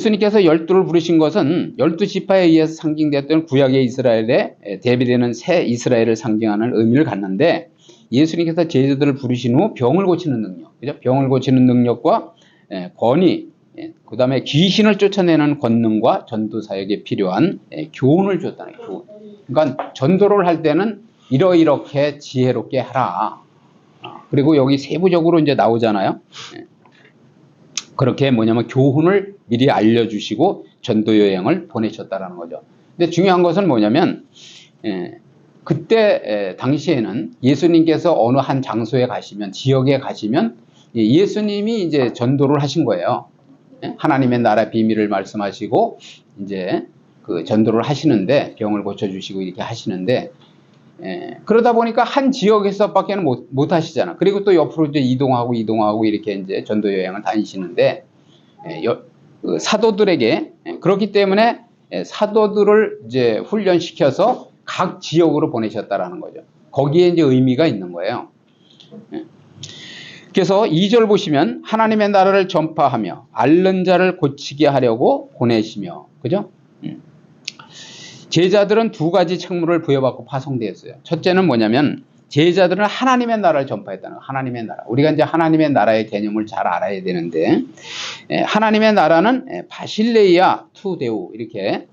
예수님께서 열두를 부르신 것은 12지파에 의해서 상징되었던 구약의 이스라엘에 대비되는 새 이스라엘을 상징하는 의미를 갖는데, 예수님께서 제자들을 부르신 후 병을 고치는 능력, 그죠? 병을 고치는 능력과 권위, 그 다음에 귀신을 쫓아내는 권능과 전도 사역에 필요한 교훈을 줬다는 거예요. 그러니까 전도를 할 때는 이렇게 지혜롭게 하라. 그리고 여기 세부적으로 이제 나오잖아요. 그렇게 뭐냐면 교훈을 미리 알려주시고 전도 여행을 보내셨다라는 거죠. 근데 중요한 것은 뭐냐면, 그때 당시에는 예수님께서 어느 한 장소에 가시면, 지역에 가시면 예수님이 이제 전도를 하신 거예요. 하나님의 나라 비밀을 말씀하시고 이제 그 전도를 하시는데, 병을 고쳐주시고 이렇게 하시는데, 그러다 보니까 한 지역에서밖에는 못 하시잖아. 그리고 또 옆으로 이제 이동하고 이렇게 이제 전도 여행을 다니시는데, 그 사도들에게, 그렇기 때문에 사도들을 이제 훈련시켜서 각 지역으로 보내셨다라는 거죠. 거기에 이제 의미가 있는 거예요. 그래서 2절 보시면 하나님의 나라를 전파하며 앓는 자를 고치게 하려고 보내시며, 그죠? 제자들은 두 가지 책무를 부여받고 파송되었어요. 첫째는 뭐냐면, 제자들은 하나님의 나라를 전파했다는 거예요. 하나님의 나라. 우리가 이제 하나님의 나라의 개념을 잘 알아야 되는데, 하나님의 나라는 바실레이아 투데우 이렇게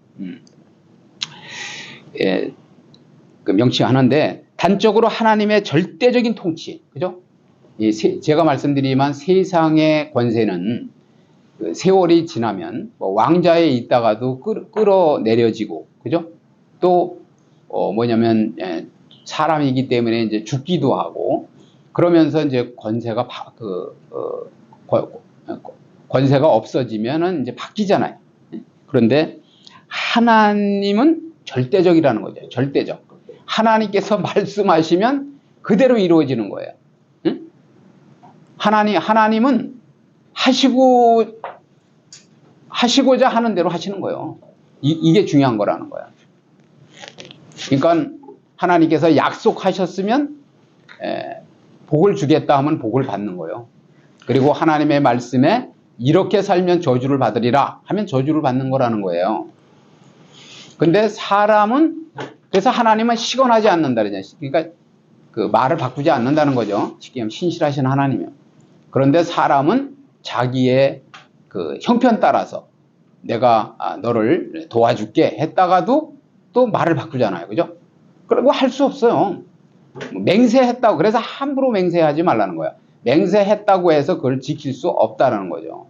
그 명칭하는데, 단적으로 하나님의 절대적인 통치, 그죠? 제가 말씀드리지만 세상의 권세는 그 세월이 지나면 뭐 왕자에 있다가도 끌어내려지고, 그죠? 또 뭐냐면 사람이기 때문에 이제 죽기도 하고, 그러면서 이제 권세가 권세가 없어지면은 이제 바뀌잖아요. 그런데 하나님은 절대적이라는 거죠. 절대적. 하나님께서 말씀하시면 그대로 이루어지는 거예요. 응? 하나님은 하시고자 하는 대로 하시는 거예요. 이게 중요한 거라는 거야. 그러니까 하나님께서 약속하셨으면 복을 주겠다 하면 복을 받는 거예요. 그리고 하나님의 말씀에 이렇게 살면 저주를 받으리라 하면 저주를 받는 거라는 거예요. 근데 사람은, 그래서 하나님은 시건하지 않는다 그러잖아요. 그러니까 그 말을 바꾸지 않는다는 거죠. 쉽게 말하면 신실하신 하나님이요. 그런데 사람은 자기의 그 형편 따라서 내가 너를 도와줄게 했다가도 또 말을 바꾸잖아요. 그죠? 그리고 할 수 없어요. 맹세했다고, 그래서 함부로 맹세하지 말라는 거야. 맹세했다고 해서 그걸 지킬 수 없다는 거죠.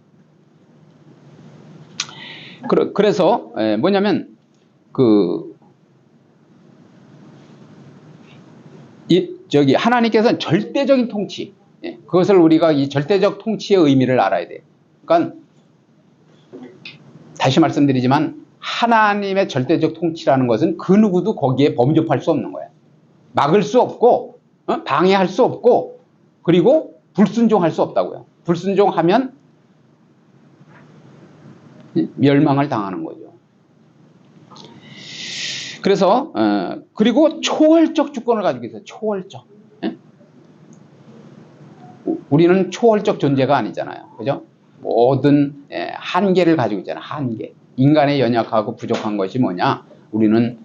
그래서 뭐냐면 하나님께서는 절대적인 통치, 그것을 우리가 이 절대적 통치의 의미를 알아야 돼요. 그러니까 다시 말씀드리지만 하나님의 절대적 통치라는 것은 그 누구도 거기에 범접할 수 없는 거예요. 막을 수 없고 방해할 수 없고, 그리고 불순종할 수 없다고요. 불순종하면 멸망을 당하는 거죠. 그래서 그리고 초월적 주권을 가지고 있어요. 초월적. 우리는 초월적 존재가 아니잖아요. 그죠? 모든 한계를 가지고 있잖아요. 한계. 인간의 연약하고 부족한 것이 뭐냐? 우리는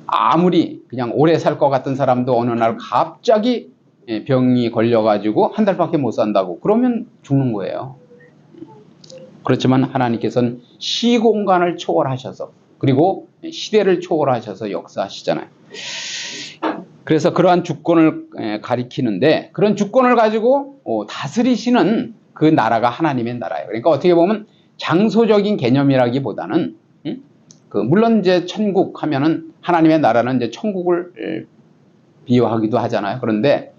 아무리 그냥 오래 살 것 같은 사람도 어느 날 갑자기 병이 걸려가지고 한 달밖에 못 산다고 그러면 죽는 거예요. 그렇지만 하나님께서는 시공간을 초월하셔서, 그리고 시대를 초월하셔서 역사하시잖아요. 그래서 그러한 주권을 가리키는데, 그런 주권을 가지고 다스리시는 그 나라가 하나님의 나라예요. 그러니까 어떻게 보면 장소적인 개념이라기보다는, 물론 이제 천국 하면은 하나님의 나라는 이제 천국을 비유하기도 하잖아요. 그런데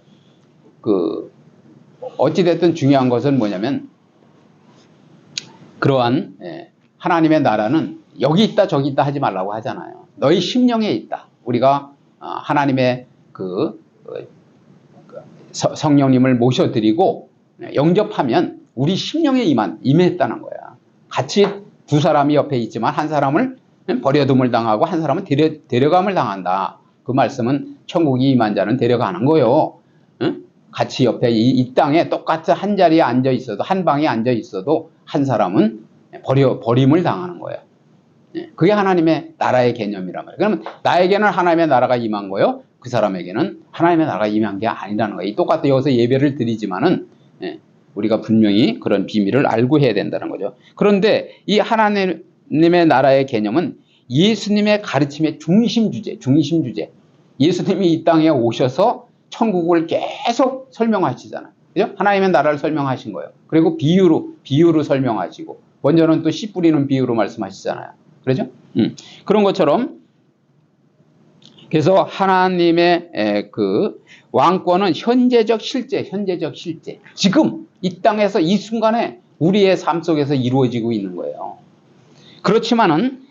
어찌됐든 중요한 것은 뭐냐면, 그러한 하나님의 나라는 여기 있다 저기 있다 하지 말라고 하잖아요. 너희 심령에 있다. 우리가 하나님의 성령님을 모셔드리고 영접하면 우리 심령에 임했다는 거야. 같이 두 사람이 옆에 있지만 한 사람을 버려둠을 당하고 한 사람은 데려감을 당한다. 그 말씀은 천국이 임한 자는 데려가는 거요. 같이 옆에 이 땅에 똑같이 한 자리에 앉아 있어도, 한 방에 앉아 있어도 한 사람은 버림을 당하는 거예요. 그게 하나님의 나라의 개념이란 말이에요. 그러면 나에게는 하나님의 나라가 임한 거요, 그 사람에게는 하나님의 나라가 임한 게 아니라는 거예요. 똑같이 여기서 예배를 드리지만은 우리가 분명히 그런 비밀을 알고 해야 된다는 거죠. 그런데 이 하나님의 나라의 개념은 예수님의 가르침의 중심 주제. 예수님이 이 땅에 오셔서 천국을 계속 설명하시잖아요. 그죠? 하나님의 나라를 설명하신 거예요. 그리고 비유로 설명하시고, 먼저는 또 씨 뿌리는 비유로 말씀하시잖아요. 그렇죠? 그런 것처럼, 그래서 하나님의 그 왕권은 현재적 실제. 지금 이 땅에서 이 순간에 우리의 삶 속에서 이루어지고 있는 거예요. 그렇지만은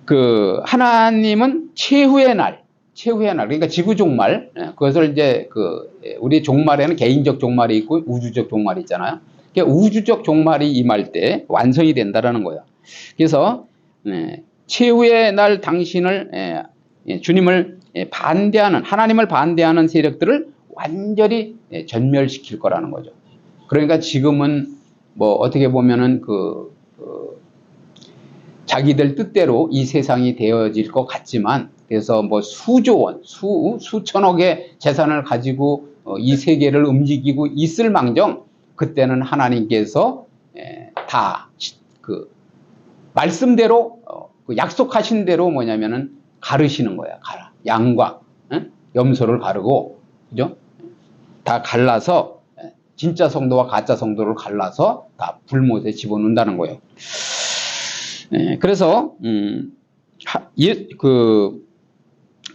그 하나님은 최후의 날, 그러니까 지구 종말, 그것을 이제 우리 종말에는 개인적 종말이 있고 우주적 종말이 있잖아요. 그러니까 우주적 종말이 임할 때 완성이 된다라는 거예요. 그래서 최후의 날 당신을 주님을 반대하는, 하나님을 반대하는 세력들을 완전히 전멸시킬 거라는 거죠. 그러니까 지금은 뭐 어떻게 보면은 자기들 뜻대로 이 세상이 되어질 것 같지만, 그래서 뭐 수조 원, 수천억의 재산을 가지고 이 세계를 움직이고 있을 망정, 그때는 하나님께서 다 그 말씀대로 약속하신 대로 뭐냐면은 가르시는 거야. 양과 염소를 가르고, 그죠? 다 갈라서, 진짜 성도와 가짜 성도를 갈라서 다 불못에 집어넣는다는 거예요. 그래서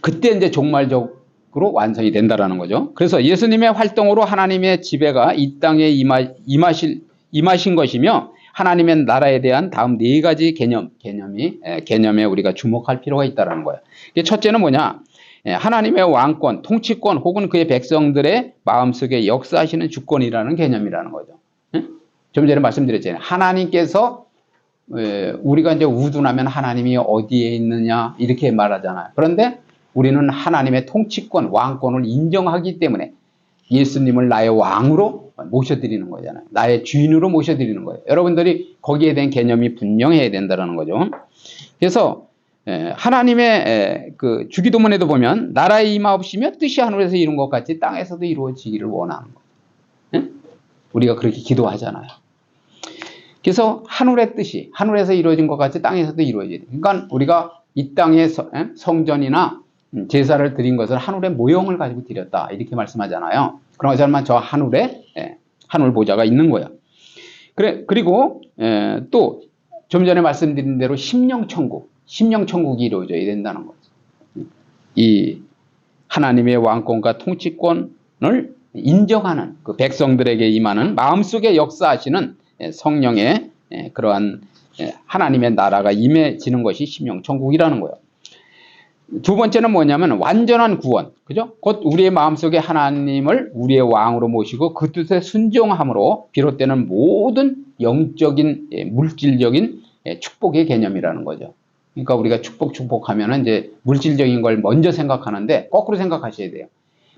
그때 이제 종말적으로 완성이 된다라는 거죠. 그래서 예수님의 활동으로 하나님의 지배가 이 땅에 임하신 것이며, 하나님의 나라에 대한 다음 네 가지 개념에 우리가 주목할 필요가 있다는 거예요. 첫째는 뭐냐? 하나님의 왕권, 통치권 혹은 그의 백성들의 마음속에 역사하시는 주권이라는 개념이라는 거죠. 좀 전에 말씀드렸잖아요. 하나님께서, 우리가 이제 우둔하면 하나님이 어디에 있느냐 이렇게 말하잖아요. 그런데 우리는 하나님의 통치권, 왕권을 인정하기 때문에 예수님을 나의 왕으로 모셔드리는 거잖아요. 나의 주인으로 모셔드리는 거예요. 여러분들이 거기에 대한 개념이 분명해야 된다는 거죠. 그래서 하나님의 그 주기도문에도 보면 나라의 임하옵시며 뜻이 하늘에서 이룬 것 같이 땅에서도 이루어지기를 원하는 거예요. 우리가 그렇게 기도하잖아요. 그래서 하늘의 뜻이 하늘에서 이루어진 것 같이 땅에서도 이루어져야 돼요. 그러니까 우리가 이 땅에 성전이나 제사를 드린 것을 하늘의 모형을 가지고 드렸다 이렇게 말씀하잖아요. 그런 것처럼 저 하늘에 하늘 보좌가 있는 거예요. 그리고 또 좀 전에 말씀드린 대로 심령천국이 이루어져야 된다는 거죠. 이 하나님의 왕권과 통치권을 인정하는 그 백성들에게 임하는 마음속에 역사하시는 성령의 그러한 하나님의 나라가 임해지는 것이 심령천국이라는 거예요. 두 번째는 뭐냐면 완전한 구원, 그죠? 곧 우리의 마음속에 하나님을 우리의 왕으로 모시고 그 뜻에 순종함으로 비롯되는 모든 영적인, 물질적인 축복의 개념이라는 거죠. 그러니까 우리가 축복하면은 이제 물질적인 걸 먼저 생각하는데 거꾸로 생각하셔야 돼요.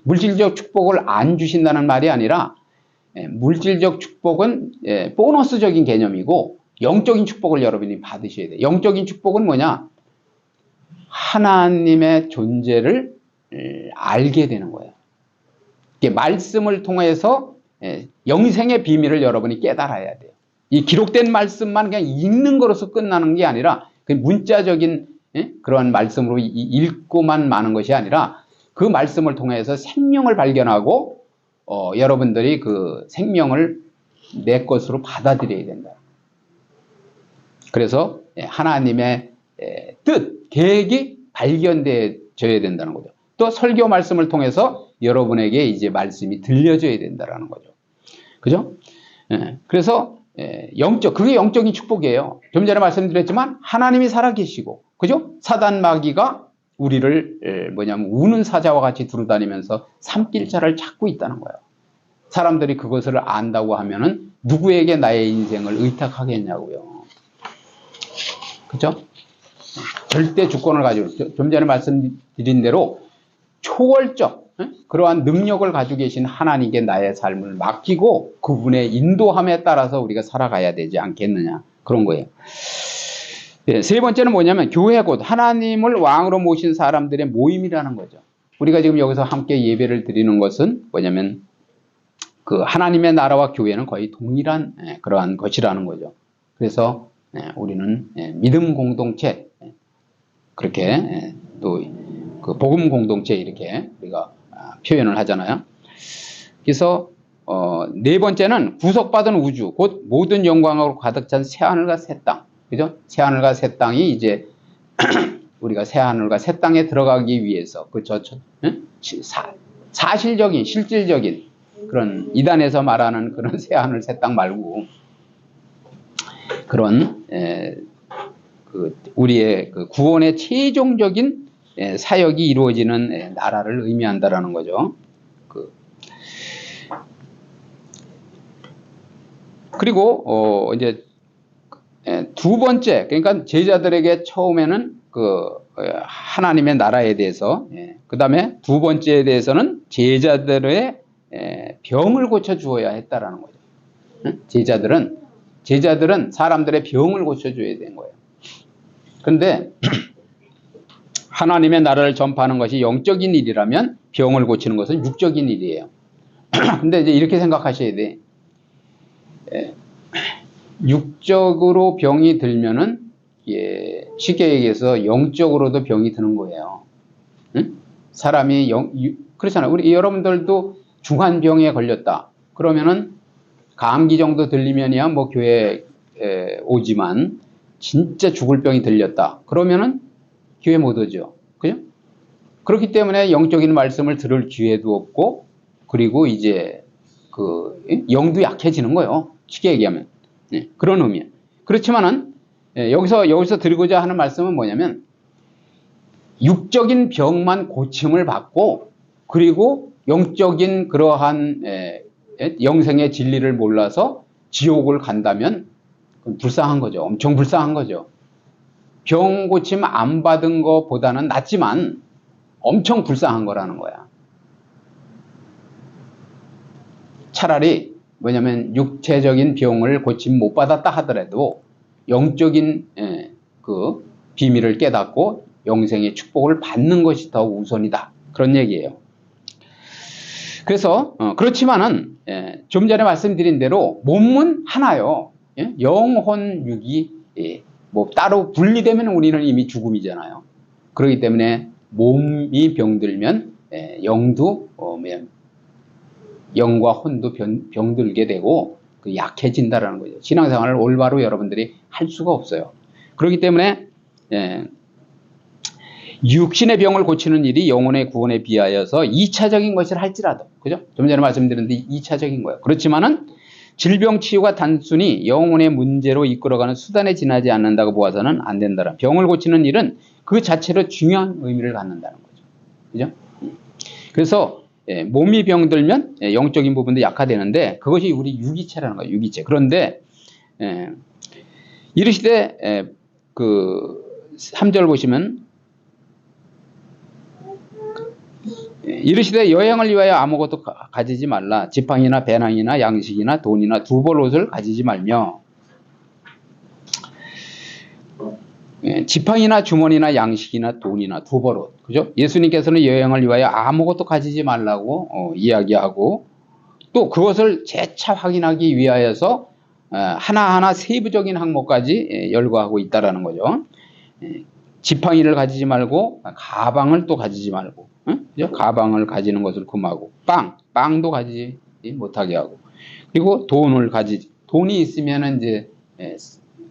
물질적 축복을 안 주신다는 말이 아니라 물질적 축복은 보너스적인 개념이고 영적인 축복을 여러분이 받으셔야 돼요. 영적인 축복은 뭐냐? 하나님의 존재를 알게 되는 거예요. 말씀을 통해서 영생의 비밀을 여러분이 깨달아야 돼요. 이 기록된 말씀만 그냥 읽는 거로서 끝나는 게 아니라 그 문자적인 그런 말씀으로 읽고만 마는 것이 아니라 그 말씀을 통해서 생명을 발견하고 여러분들이 그 생명을 내 것으로 받아들여야 된다. 그래서 하나님의 뜻, 계획이 발견되어야 된다는 거죠. 또 설교 말씀을 통해서 여러분에게 이제 말씀이 들려줘야 된다는 거죠. 그죠? 그래서 그게 영적인 축복이에요. 좀 전에 말씀드렸지만 하나님이 살아계시고, 그죠? 사단 마귀가 우리를 우는 사자와 같이 두루다니면서 산길자를 찾고 있다는 거예요. 사람들이 그것을 안다고 하면은 누구에게 나의 인생을 의탁하겠냐고요. 그죠? 절대 주권을 가지고 좀 전에 말씀드린 대로 초월적 그러한 능력을 가지고 계신 하나님께 나의 삶을 맡기고 그분의 인도함에 따라서 우리가 살아가야 되지 않겠느냐, 그런 거예요. 네, 세 번째는 뭐냐면 교회 곧 하나님을 왕으로 모신 사람들의 모임이라는 거죠. 우리가 지금 여기서 함께 예배를 드리는 것은 뭐냐면 그 하나님의 나라와 교회는 거의 동일한 그러한 것이라는 거죠. 그래서 우리는 믿음 공동체, 그렇게 또 그 복음 공동체, 이렇게 우리가 표현을 하잖아요. 그래서 네 번째는 구속받은 우주 곧 모든 영광으로 가득 찬 새하늘과 새 땅, 그죠? 새하늘과 새 땅이 이제 우리가 새하늘과 새 땅에 들어가기 위해서 사실적인 실질적인 그런 이단에서 말하는 그런 새하늘 새 땅 말고 그런 우리의 그 구원의 최종적인 사역이 이루어지는 나라를 의미한다라는 거죠. 그리고 이제 두 번째, 그러니까 제자들에게 처음에는 그 하나님의 나라에 대해서, 그 다음에 두 번째에 대해서는 제자들의 병을 고쳐 주어야 했다라는 거죠. 제자들은 사람들의 병을 고쳐 줘야 되는 거예요. 그런데 하나님의 나라를 전파하는 것이 영적인 일이라면 병을 고치는 것은 육적인 일이에요. 근데 이제 이렇게 생각하셔야 돼. 육적으로 병이 들면은 쉽게 얘기해서 영적으로도 병이 드는 거예요. 응? 사람이 그렇잖아요. 우리 여러분들도 중환병에 걸렸다. 그러면은 감기 정도 들리면이야 뭐 교회에 오지만 진짜 죽을 병이 들렸다. 그러면은 교회 못 오죠. 그죠? 그렇기 때문에 영적인 말씀을 들을 기회도 없고, 그리고 이제 그 영도 약해지는 거예요. 쉽게 얘기하면. 그런 의미예요. 그렇지만은 여기서 드리고자 하는 말씀은 뭐냐면 육적인 병만 고침을 받고, 그리고 영적인 그러한 영생의 진리를 몰라서 지옥을 간다면 불쌍한 거죠. 엄청 불쌍한 거죠. 병 고침 안 받은 것보다는 낫지만 엄청 불쌍한 거라는 거야. 차라리 뭐냐면 육체적인 병을 고침 못 받았다 하더라도 영적인 그 비밀을 깨닫고 영생의 축복을 받는 것이 더 우선이다, 그런 얘기예요. 그래서 그렇지만은 좀 전에 말씀드린 대로 몸은 하나요. 영혼 육이 뭐 따로 분리되면 우리는 이미 죽음이잖아요. 그렇기 때문에 몸이 병들면 영도 영과 혼도 병들게 되고 약해진다라는 거죠. 신앙생활을 올바로 여러분들이 할 수가 없어요. 그렇기 때문에 육신의 병을 고치는 일이 영혼의 구원에 비하여서 2차적인 것을 할지라도, 그죠? 좀 전에 말씀드렸는데 2차적인 거예요. 그렇지만은 질병 치유가 단순히 영혼의 문제로 이끌어가는 수단에 지나지 않는다고 보아서는 안 된다. 병을 고치는 일은 그 자체로 중요한 의미를 갖는다는 거죠. 그죠? 그래서 몸이 병들면 영적인 부분도 약화되는데 그것이 우리 유기체라는 거예요. 유기체. 그런데 이르시되 그 3절 보시면 이르시되 여행을 위하여 아무것도 가지지 말라. 지팡이나 배낭이나 양식이나 돈이나 두 벌 옷을 가지지 말며. 지팡이나 주머니나 양식이나 돈이나 두 벌 옷, 그죠? 예수님께서는 여행을 위하여 아무것도 가지지 말라고 이야기하고, 또 그것을 재차 확인하기 위하여서 하나하나 세부적인 항목까지 열거하고 있다라는 거죠. 지팡이를 가지지 말고 가방을 또 가지지 말고, 그죠? 가방을 가지는 것을 금하고, 빵도 가지지 못하게 하고, 그리고 돈이 있으면은 이제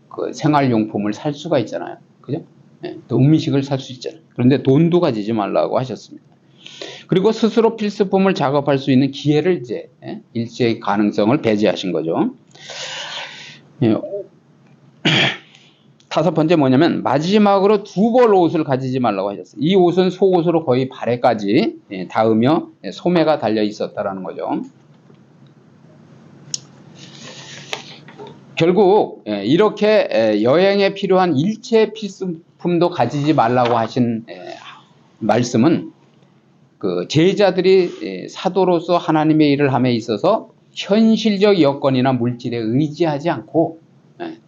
그 생활용품을 살 수가 있잖아요. 그죠? 또 음식을 살 수 있잖아요. 그런데 돈도 가지지 말라고 하셨습니다. 그리고 스스로 필수품을 작업할 수 있는 기회를 이제 일제의 가능성을 배제하신 거죠. 다섯 번째 뭐냐면 마지막으로 두 벌 옷을 가지지 말라고 하셨어요. 이 옷은 속옷으로 거의 발에까지 닿으며 소매가 달려 있었다라는 거죠. 결국 이렇게 여행에 필요한 일체 필수품도 가지지 말라고 하신 말씀은 그 제자들이 사도로서 하나님의 일을 함에 있어서 현실적 여건이나 물질에 의지하지 않고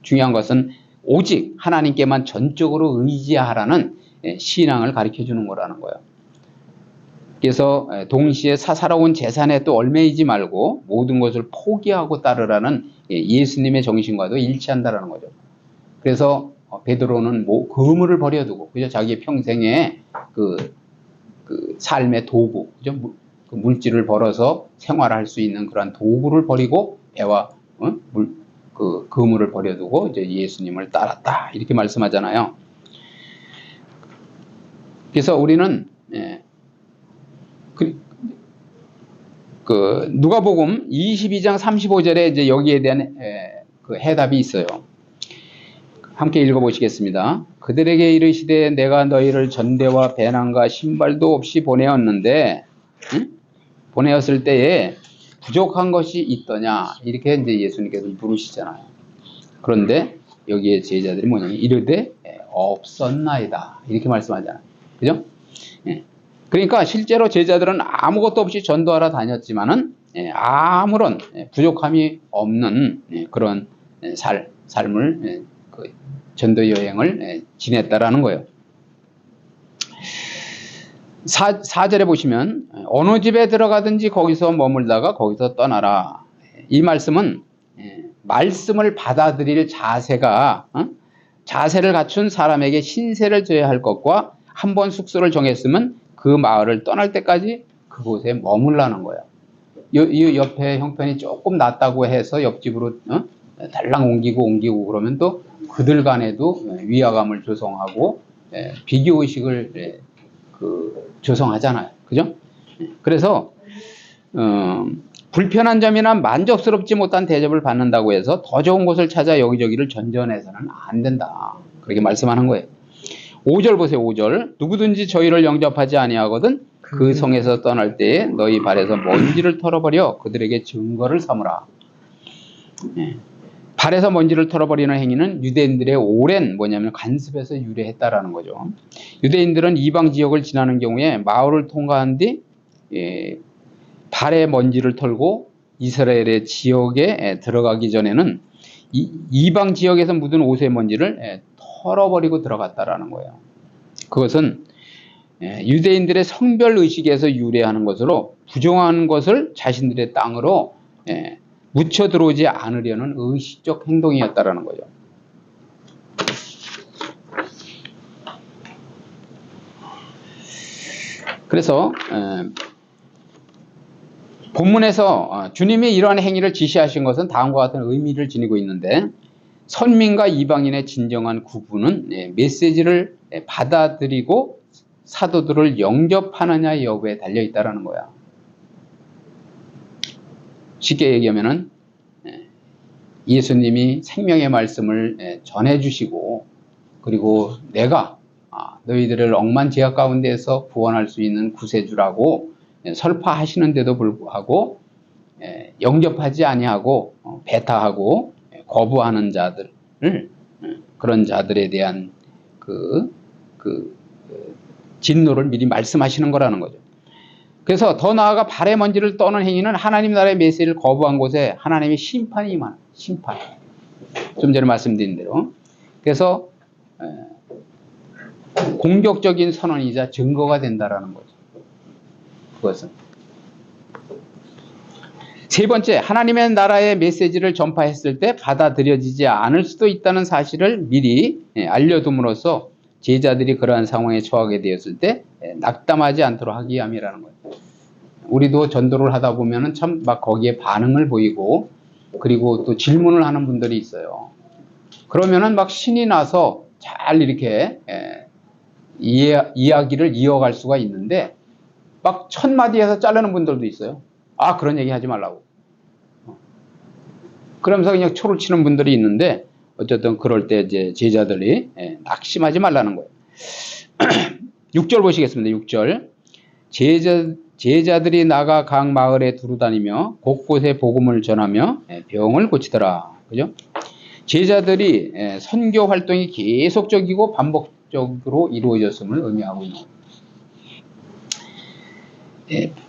중요한 것은 오직 하나님께만 전적으로 의지하라는 신앙을 가르쳐 주는 거라는 거예요. 그래서 동시에 살아온 재산에 또 얽매이지 말고 모든 것을 포기하고 따르라는 예수님의 정신과도 일치한다라는 거죠. 그래서 베드로는 그물을 버려두고 그죠? 자기 평생에 그 삶의 도구, 그죠? 그 물질을 벌어서 생활할 수 있는 그러한 도구를 버리고 배와 그 그물을 버려두고 이제 예수님을 따랐다 이렇게 말씀하잖아요. 그래서 우리는 그 누가복음 22장 35절에 이제 여기에 대한 그 해답이 있어요. 함께 읽어보시겠습니다. 그들에게 이르시되 내가 너희를 전대와 배낭과 신발도 없이 보내었는데 보내었을 때에 부족한 것이 있더냐 이렇게 이제 예수님께서 물으시잖아요. 그런데 여기에 제자들이 뭐냐면 이르되 없었나이다 이렇게 말씀하잖아요. 그죠? 그러니까 실제로 제자들은 아무것도 없이 전도하러 다녔지만은 아무런 부족함이 없는 그런 삶을 그 전도 여행을 지냈다라는 거예요. 4절에 보시면 어느 집에 들어가든지 거기서 머물다가 거기서 떠나라. 이 말씀은 말씀을 받아들일 자세가 자세를 갖춘 사람에게 신세를 져야 할 것과 한번 숙소를 정했으면 그 마을을 떠날 때까지 그곳에 머물라는 거예요. 이 옆에 형편이 조금 낫다고 해서 옆집으로 달랑 옮기고 그러면 또 그들 간에도 위화감을 조성하고 비교의식을 조성하잖아요. 그죠? 그래서 불편한 점이나 만족스럽지 못한 대접을 받는다고 해서 더 좋은 곳을 찾아 여기저기를 전전해서는 안 된다. 그렇게 말씀하는 거예요. 5절 보세요. 5절 누구든지 저희를 영접하지 아니하거든 그 성에서 떠날 때에 너희 발에서 먼지를 털어버려 그들에게 증거를 삼으라. 발에서 먼지를 털어버리는 행위는 유대인들의 오랜 뭐냐면 간습에서 유래했다라는 거죠. 유대인들은 이방 지역을 지나는 경우에 마을을 통과한 뒤 발에 먼지를 털고 이스라엘의 지역에 들어가기 전에는 이방 지역에서 묻은 옷의 먼지를 털어버리고 들어갔다라는 거예요. 그것은 유대인들의 성별 의식에서 유래하는 것으로 부정한 것을 자신들의 땅으로 묻혀 들어오지 않으려는 의식적 행동이었다라는 거죠. 그래서 본문에서 주님이 이러한 행위를 지시하신 것은 다음과 같은 의미를 지니고 있는데 선민과 이방인의 진정한 구분은 메시지를 받아들이고 사도들을 영접하느냐 여부에 달려있다는 거야. 쉽게 얘기하면은 예수님이 생명의 말씀을 전해주시고 그리고 내가 너희들을 억만 죄악 가운데에서 구원할 수 있는 구세주라고 설파하시는데도 불구하고 영접하지 아니하고 배타하고 거부하는 자들을 그런 자들에 대한 진노를 미리 말씀하시는 거라는 거죠. 그래서 더 나아가 발에 먼지를 떠는 행위는 하나님 나라의 메시지를 거부한 곳에 하나님의 심판이 임하는 심판. 좀 전에 말씀드린 대로. 그래서 공격적인 선언이자 증거가 된다라는 거죠. 그것은. 세 번째, 하나님의 나라의 메시지를 전파했을 때 받아들여지지 않을 수도 있다는 사실을 미리 알려둠으로써 제자들이 그러한 상황에 처하게 되었을 때 낙담하지 않도록 하기 위함이라는 거예요. 우리도 전도를 하다 보면은 참 막 거기에 반응을 보이고 그리고 또 질문을 하는 분들이 있어요. 그러면은 막 신이 나서 잘 이렇게 이야기를 이어갈 수가 있는데 막 첫 마디에서 자르는 분들도 있어요. 아, 그런 얘기 하지 말라고. 그러면서 그냥 초를 치는 분들이 있는데 어쨌든 그럴 때 이제 제자들이 낙심하지 말라는 거예요. 6절 보시겠습니다. 6절. 제자들이 나가 각 마을에 두루다니며 곳곳에 복음을 전하며 병을 고치더라. 그죠? 제자들이 선교 활동이 계속적이고 반복적으로 이루어졌음을 의미하고 있는 거예요.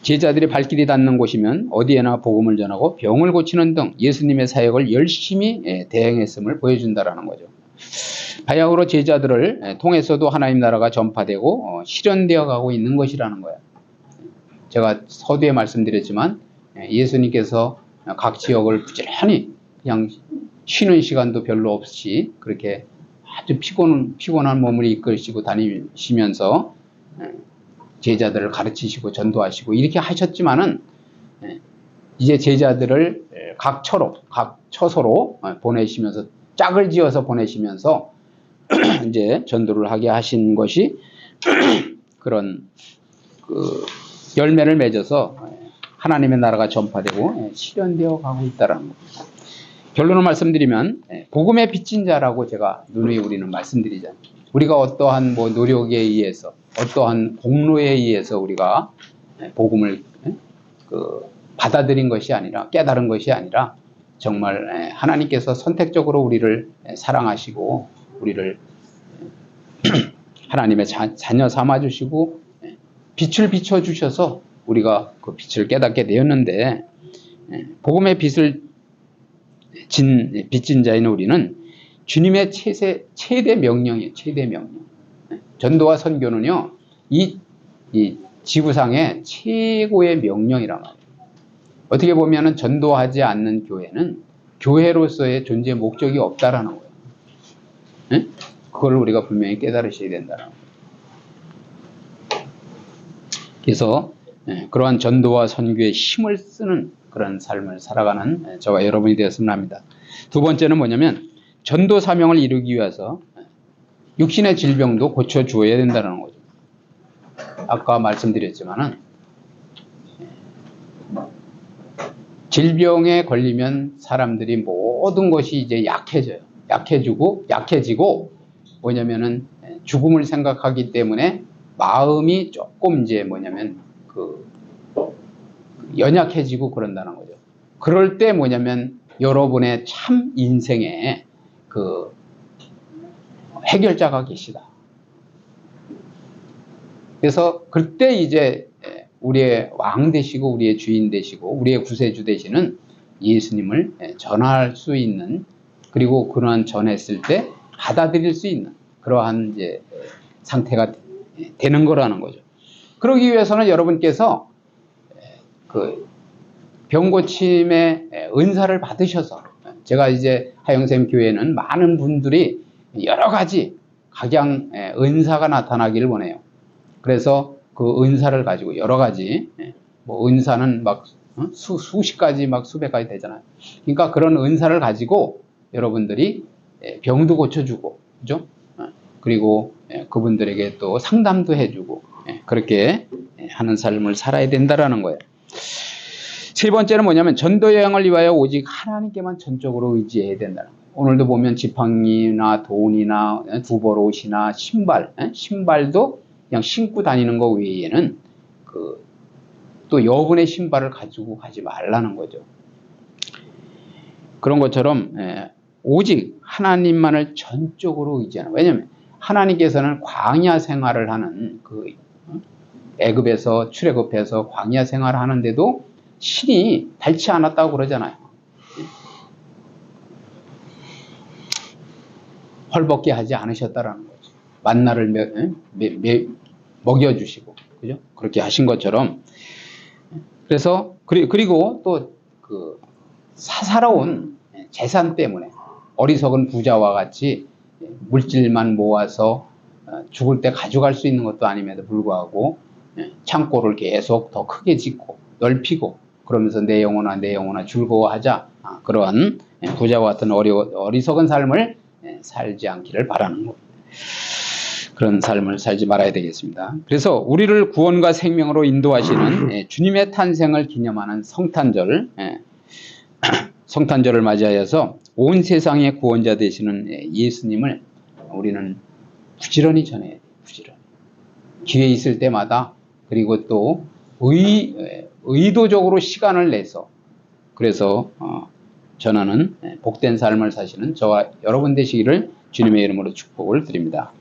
제자들이 발길이 닿는 곳이면 어디에나 복음을 전하고 병을 고치는 등 예수님의 사역을 열심히 대행했음을 보여준다라는 거죠. 바야흐로 제자들을 통해서도 하나님 나라가 전파되고 실현되어 가고 있는 것이라는 거예요. 제가 서두에 말씀드렸지만 예수님께서 각 지역을 부지런히 그냥 쉬는 시간도 별로 없이 그렇게 아주 피곤한 몸을 이끌시고 다니시면서 제자들을 가르치시고 전도하시고 이렇게 하셨지만은 이제 제자들을 각 처소로 보내시면서 짝을 지어서 보내시면서 이제 전도를 하게 하신 것이 그런 열매를 맺어서 하나님의 나라가 전파되고 실현되어 가고 있다는 겁니다. 결론을 말씀드리면 복음의 빚진 자라고 제가 누누이 우리는 말씀드리잖아요. 우리가 어떠한 노력에 의해서 어떠한 공로에 의해서 우리가 복음을 받아들인 것이 아니라 깨달은 것이 아니라 정말 하나님께서 선택적으로 우리를 사랑하시고 우리를 하나님의 자녀 삼아주시고 빛을 비춰주셔서 우리가 그 빛을 깨닫게 되었는데 복음의 빛을 빚진 자인 우리는 주님의 최대 명령이에요. 최대 명령. 전도와 선교는요, 이 지구상의 최고의 명령이란 말이에요. 어떻게 보면은 전도하지 않는 교회는 교회로서의 존재 목적이 없다라는 거예요. 네? 그걸 우리가 분명히 깨달으셔야 된다는 거예요. 그래서 그러한 전도와 선교에 힘을 쓰는 그런 삶을 살아가는 저와 여러분이 되었으면 합니다. 두 번째는 뭐냐면 전도 사명을 이루기 위해서 육신의 질병도 고쳐주어야 된다는 거죠. 아까 말씀드렸지만은 질병에 걸리면 사람들이 모든 것이 이제 약해지고 뭐냐면은 죽음을 생각하기 때문에 마음이 조금 이제 뭐냐면 연약해지고 그런다는 거죠. 그럴 때 뭐냐면 여러분의 참 인생에 해결자가 계시다. 그래서 그때 이제 우리의 왕 되시고 우리의 주인 되시고 우리의 구세주 되시는 예수님을 전할 수 있는, 그리고 그러한 전했을 때 받아들일 수 있는 그러한 이제 상태가 되는 거라는 거죠. 그러기 위해서는 여러분께서 병 고침의 은사를 받으셔서, 제가 이제 하영샘 교회는 많은 분들이 여러 가지 각양 은사가 나타나기를 원해요. 그래서 그 은사를 가지고 여러 가지, 은사는 막 수십 가지 막 수백 가지 되잖아요. 그러니까 그런 은사를 가지고 여러분들이 병도 고쳐주고, 그죠? 그리고 그분들에게 또 상담도 해주고, 그렇게 하는 삶을 살아야 된다라는 거예요. 세 번째는 뭐냐면 전도 여행을 위하여 오직 하나님께만 전적으로 의지해야 된다는 거예요. 오늘도 보면 지팡이나 돈이나 두벌 옷이나 신발도 그냥 신고 다니는 것 외에는 또 여분의 신발을 가지고 가지 말라는 거죠. 그런 것처럼 오직 하나님만을 전적으로 의지하는, 왜냐하면 하나님께서는 광야 생활을 하는 애굽에서 출애굽해서 광야 생활을 하는데도 신이 닳지 않았다고 그러잖아요. 헐벗게 하지 않으셨다라는 거죠. 만나를 먹여주시고, 그죠? 그렇게 하신 것처럼. 그래서 그리고 또 사사로운 재산 때문에 어리석은 부자와 같이 물질만 모아서 죽을 때 가져갈 수 있는 것도 아님에도 불구하고 창고를 계속 더 크게 짓고 넓히고 그러면서 내 영혼아 즐거워하자, 그러한 부자와 같은 어리석은 삶을 살지 않기를 바라는 것, 그런 삶을 살지 말아야 되겠습니다. 그래서 우리를 구원과 생명으로 인도하시는 주님의 탄생을 기념하는 성탄절을 맞이하여서 온 세상의 구원자 되시는 예수님을 우리는 부지런히 전해야 돼요. 부지런히 기회 있을 때마다, 그리고 또 의도적으로 시간을 내서, 그래서 전하는 복된 삶을 사시는 저와 여러분 되시기를 주님의 이름으로 축복을 드립니다.